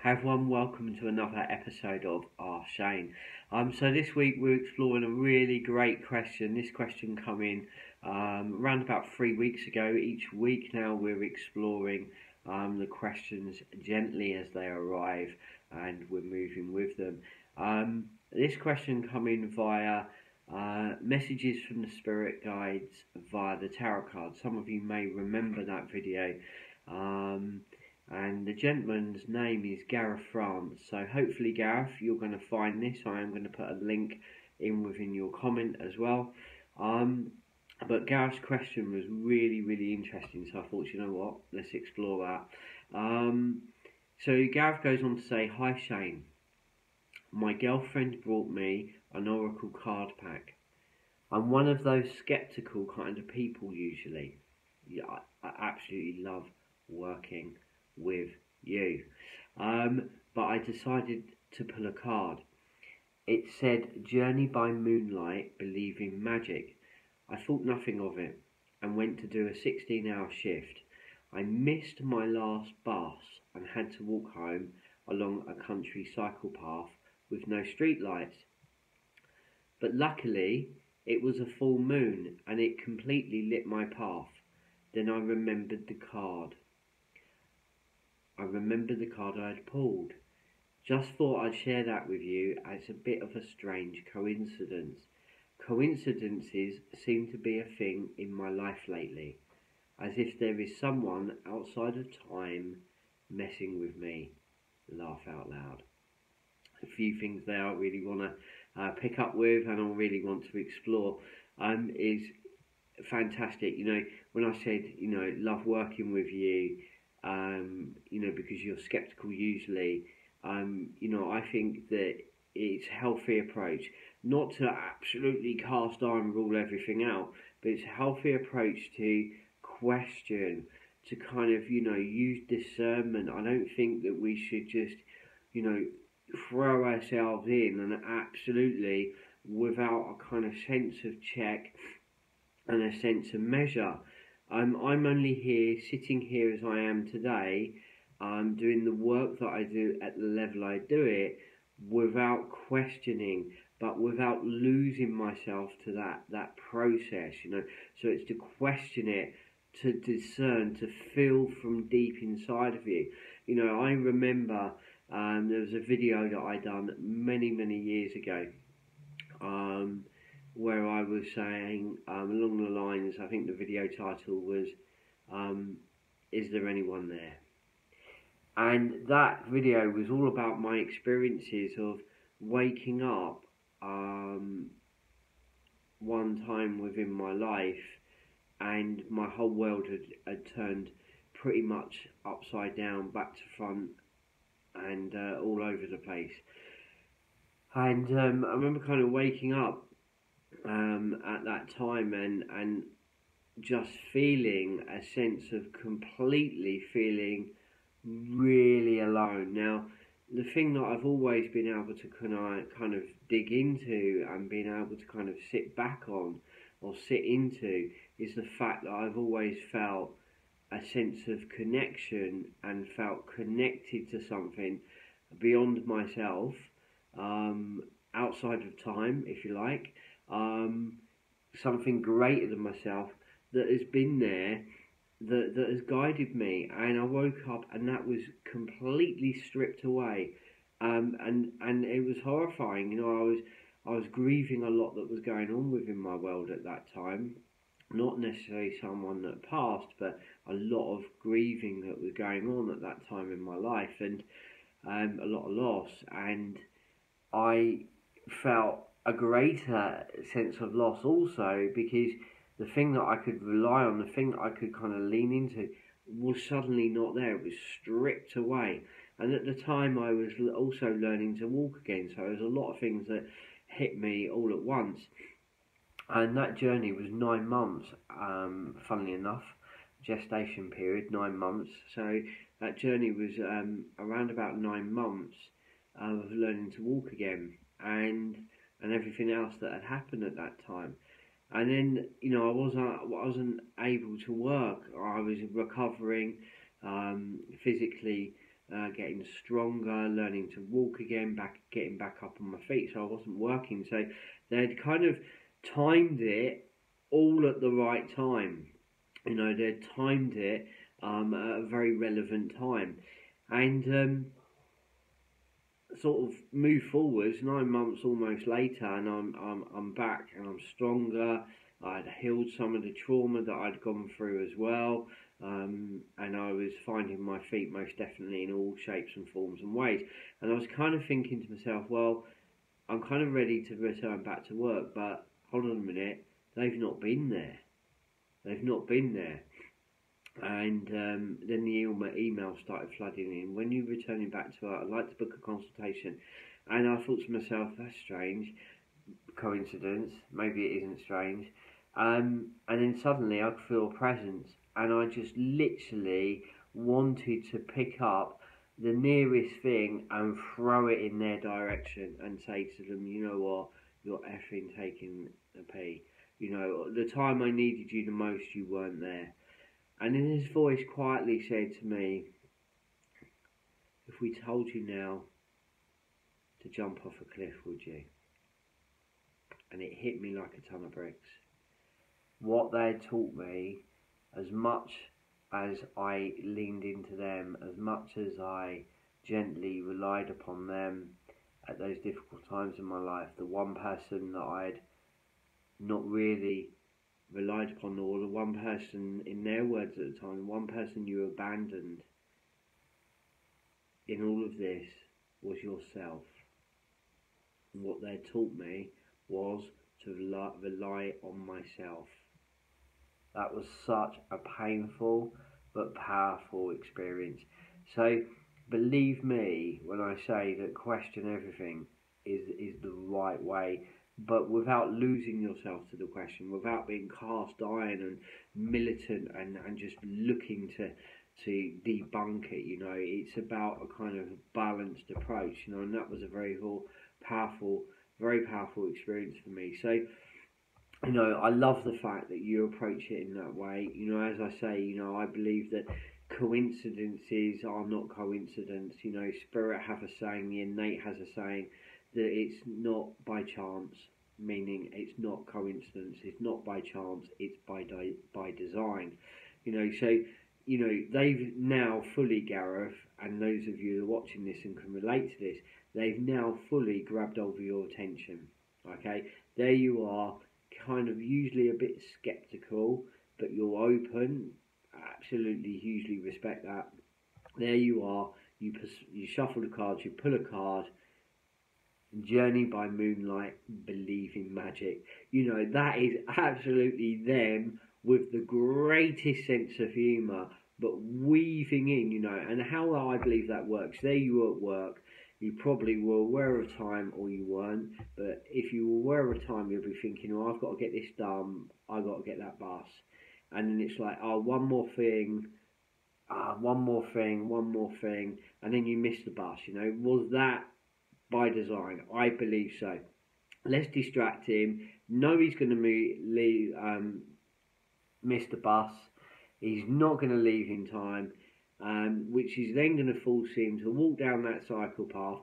Hi everyone, welcome to another episode of Our Shane. So this week we're exploring a really great question. This question came in around about 3 weeks ago. Each week now we're exploring the questions gently as they arrive, and we're moving with them. This question came in via messages from the spirit guides via the tarot card. Some of you may remember that video. And the gentleman's name is Gareth France. So hopefully, Gareth, you're going to find this. I am going to put a link in within your comment as well. But Gareth's question was really interesting, so I thought, you know what, let's explore that. So Gareth goes on to say, "Hi Shane, my girlfriend brought me an oracle card pack. I'm one of those skeptical kind of people usually. Yeah, I absolutely love working with you, but I decided to pull a card. It said, 'Journey by Moonlight, believe in magic.' I thought nothing of it and went to do a 16-hour shift. I missed my last bus and had to walk home along a country cycle path with no street lights. But luckily, it was a full moon and it completely lit my path. Then I remembered the card. I had pulled. Just thought I'd share that with you as a bit of a strange coincidence. Coincidences seem to be a thing in my life lately, as if there is someone outside of time messing with me." Laugh out loud. A few things there I really want to pick up with, and I really want to explore. Is fantastic. You know, when I said, love working with you, because you're skeptical usually, I think that it's a healthy approach, not to absolutely cast iron rule everything out, but it's a healthy approach to question, to kind of, use discernment. I don't think that we should just, throw ourselves in and absolutely without a kind of sense of check and a sense of measure. I'm only here, sitting here as I am today, doing the work that I do at the level I do it, without questioning, but without losing myself to that process, So it's to question it, to discern, to feel from deep inside of you. I remember there was a video that I done many years ago, where I was saying, along the lines, I think the video title was, "Is there anyone there?" And that video was all about my experiences of waking up one time within my life, and my whole world had turned pretty much upside down, back to front, and all over the place. And I remember kind of waking up at that time and just feeling a sense of completely feeling really alone. Now, the thing that I've always been able to kind of dig into and been able to kind of sit back on or sit into is the fact that I've always felt a sense of connection and felt connected to something beyond myself, outside of time, if you like, something greater than myself that has been there, that has guided me. And I woke up and that was completely stripped away, and it was horrifying. I was grieving a lot that was going on within my world at that time. Not necessarily someone that passed, but a lot of grieving that was going on at that time in my life, and a lot of loss. And I felt a greater sense of loss also, because the thing that I could rely on, the thing that I could kind of lean into, was suddenly not there. It was stripped away. And at the time I was also learning to walk again, so there was a lot of things that hit me all at once. And that journey was 9 months, funnily enough, gestation period, 9 months. So that journey was around about 9 months of learning to walk again, and everything else that had happened at that time. And then, I wasn't able to work. I was recovering physically getting stronger, learning to walk again, getting back up on my feet. So I wasn't working. So they'd kind of timed it all at the right time. You know, they'd timed it at a very relevant time, and sort of move forwards 9 months almost later, and I'm back and I'm stronger. I'd healed some of the trauma that I'd gone through as well, and I was finding my feet most definitely in all shapes and forms and ways. And I was kind of thinking to myself, well, I'm kind of ready to return back to work, but hold on a minute, they've not been there. They've not been there. And then the email started flooding in. When you're returning back to work, I'd like to book a consultation. And I thought to myself, that's strange. Coincidence. Maybe it isn't strange. And then suddenly I could feel a presence. And I just literally wanted to pick up the nearest thing and throw it in their direction and say to them, you know what, you're effing taking a pee. You know, the time I needed you the most, you weren't there. And then his voice quietly said to me, if we told you now to jump off a cliff, would you? And it hit me like a ton of bricks. What they had taught me, as much as I leaned into them, as much as I gently relied upon them at those difficult times in my life, the one person that I'd not really relied upon, or the one person, in their words at the time, the one person you abandoned in all of this was yourself. And what they taught me was to rely on myself. That was such a painful but powerful experience. So believe me when I say that question everything is the right way, but without losing yourself to the question, without being cast iron and militant and just looking to debunk it. You know, it's about a kind of balanced approach, you know, and that was a very powerful experience for me. So, you know, I love the fact that you approach it in that way. You know, as I say, you know, I believe that coincidences are not coincidence. You know, spirit have a saying, the innate has a saying, that it's not by chance, meaning it's not coincidence, it's not by chance, it's by design. You know, so, you know, they've now fully, Gareth, and those of you that are watching this and can relate to this, they've now fully grabbed over your attention. Okay, there you are, kind of usually a bit skeptical, but you're open. Absolutely, hugely respect that. There you are. You shuffle the cards. You pull a card. Journey by Moonlight, believe in magic. You know, that is absolutely them with the greatest sense of humour, but weaving in, you know, and how I believe that works. There you are at work. You probably were aware of time or you weren't, but if you were aware of time, you'll be thinking, oh, I've got to get this done, I've got to get that bus. And then it's like, oh, one more thing, and then you miss the bus, you know. Was that by design? I believe so. Let's distract him. No, he's going to miss the bus. He's not going to leave in time, which is then going to force him to walk down that cycle path.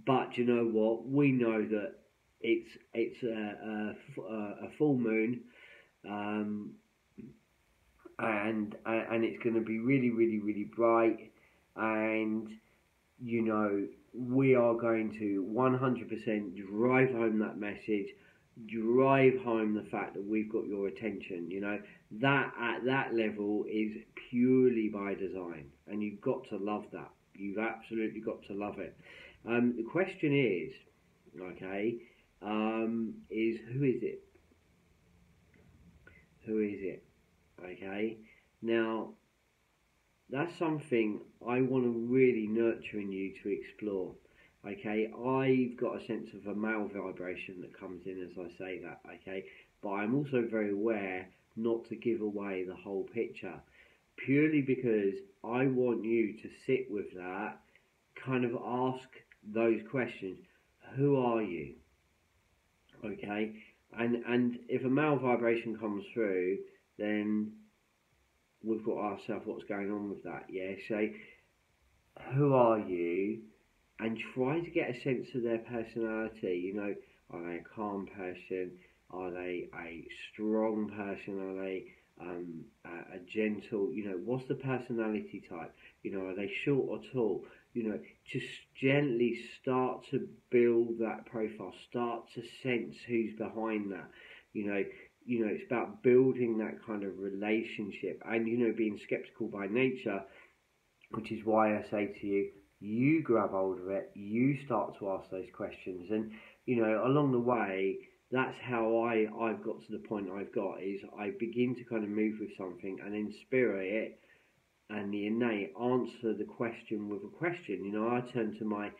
But you know what? We know that it's a full moon, and it's going to be really, really, really bright, and you know, we are going to 100% drive home that message, drive home the fact that we've got your attention. You know, that at that level is purely by design, and you've got to love that. You've absolutely got to love it. The question is, okay, is who is it? Who is it? Okay, now that's something I want to really nurture in you to explore. Okay, I've got a sense of a male vibration that comes in as I say that. Okay, but I'm also very aware not to give away the whole picture, purely because I want you to sit with that, kind of ask those questions. Who are you? Okay, and if a male vibration comes through, then we've got to ask ourselves what's going on with that. Yeah, so who are you, and try to get a sense of their personality. You know, are they a calm person? Are they a strong person? Are they a gentle? You know, what's the personality type? You know, are they short or tall? You know, just gently start to build that profile. Start to sense who's behind that. You know, it's about building that kind of relationship, and you know, being skeptical by nature, which is why I say to you, you grab hold of it, you start to ask those questions, and you know, along the way, that's how I've got to the point I've got, is I begin to kind of move with something, and then spirit and the innate answer the question with a question. You know, I turned to my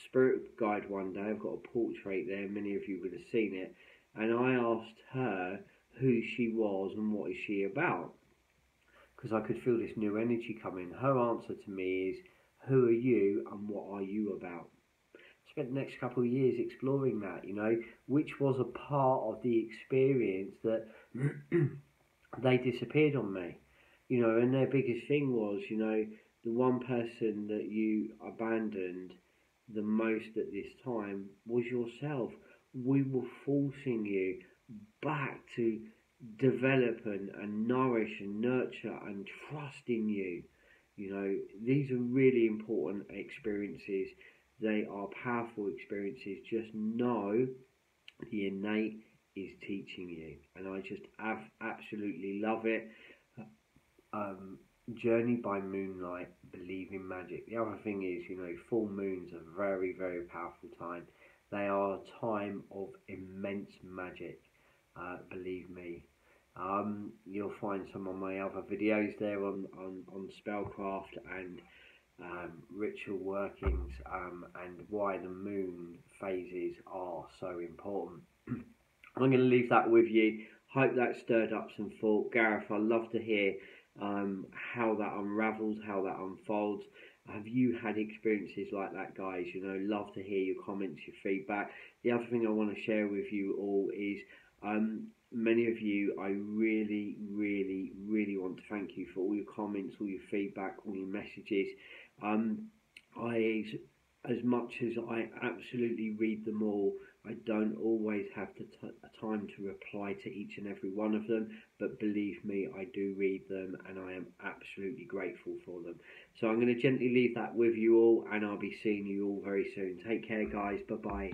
spirit guide one day. I've got a portrait there, many of you would have seen it, and I asked her who she was and what is she about, because I could feel this new energy coming. Her answer to me is, who are you and what are you about? Spent the next couple of years exploring that, you know, which was a part of the experience that they disappeared on me, you know, and their biggest thing was, you know, the one person that you abandoned the most at this time was yourself. We were forcing you back to develop and nourish and nurture and trust in you. You know, these are really important experiences. They are powerful experiences. Just know the innate is teaching you, and I just absolutely love it. Journey by Moonlight, believe in magic. The other thing is, you know, full moons are a very, very powerful time. They are a time of immense magic, believe me. You'll find some of my other videos there on spellcraft and ritual workings, and why the moon phases are so important. I'm going to leave that with you. Hope that stirred up some thought. Gareth, I'd love to hear how that unravels, how that unfolds. Have you had experiences like that, guys? You know, love to hear your comments, your feedback. The other thing I want to share with you all is many of you, I really, really, really want to thank you for all your comments, all your feedback, all your messages. As much as I absolutely read them all, I don't always have the time to reply to each and every one of them, but believe me, I do read them, and I am absolutely grateful for them. So I'm going to gently leave that with you all, and I'll be seeing you all very soon. Take care, guys. Bye-bye.